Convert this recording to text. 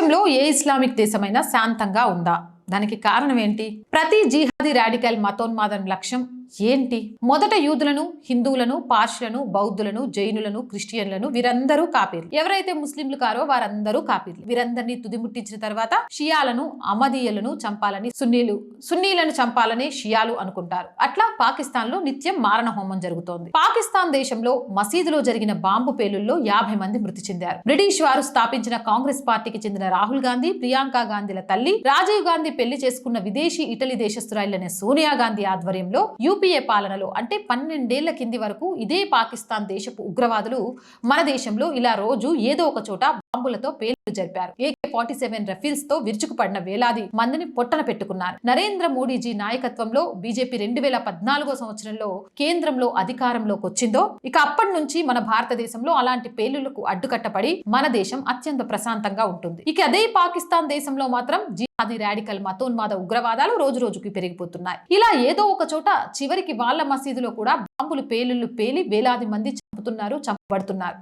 ప్రపంచంలో ఏ ఇస్లామిక్ దేశమైనా శాంతంగా ఉందా? దానికి కారణం ఏంటి? ప్రతి జిహాదీ రాడికల్ మతోన్మాదం లక్ష్యం ఏంటి? మొదట యూదులను, హిందువులను, పార్షులను, బౌద్ధులను, జైనులను, క్రిస్టియన్లను వీరందరూ కాపీర్లు. ఎవరైతే ముస్లింలు కారో వారందరూ కాపీర్లు. వీరందరినీ తుదిముట్టించిన తర్వాత షియాలను, అమదీయులను చంపాలని సున్నీలను చంపాలని షియాలు అనుకుంటారు. అట్లా పాకిస్తాన్ లో నిత్యం మారణ హోమం జరుగుతోంది. పాకిస్తాన్ దేశంలో మసీదులో జరిగిన బాంబు పేలుల్లో 50 మంది మృతి చెందారు. బ్రిటిష్ వారు స్థాపించిన కాంగ్రెస్ పార్టీకి చెందిన రాహుల్ గాంధీ, ప్రియాంక గాంధీల తల్లి, రాజీవ్ గాంధీ పెళ్లి చేసుకున్న విదేశీ ఇటలీ దేశస్తురాలైన సోనియా గాంధీ ఆధ్వర్యంలో యూపీఏ పాలనలో అంటే 12 ఏళ్ల కింది వరకు ఇదే పాకిస్తాన్ దేశపు ఉగ్రవాదులు మన దేశంలో ఇలా రోజు ఏదో ఒక చోట బాంబులతో పేలుళ్లు జరిపారు. AK-47 రఫీల్స్ తో విరుచుకుపడిన వేలాది మందిని పొట్టన పెట్టుకున్నారు. నరేంద్ర మోడీజీ నాయకత్వంలో బీజేపీ 2014 సంవత్సరంలో కేంద్రంలో అధికారంలోకి వచ్చిందో ఇక అప్పటి నుంచి మన భారతదేశంలో అలాంటి పేలుళ్లకు అడ్డుకట్టపడి మన దేశం అత్యంత ప్రశాంతంగా ఉంటుంది. ఇక అదే పాకిస్తాన్ దేశంలో మాత్రం జిహాదీ రాడికల్ మతోన్మాద ఉగ్రవాదాలు రోజు రోజుకి పెరిగిపోతున్నాయి. ఇలా ఏదో ఒక చోట చివరికి వాళ్ళ మసీదులో కూడా బాంబులు పేలుళ్లు పేలి వేలాది మంది చంపుతున్నారు, చంపబడుతున్నారు.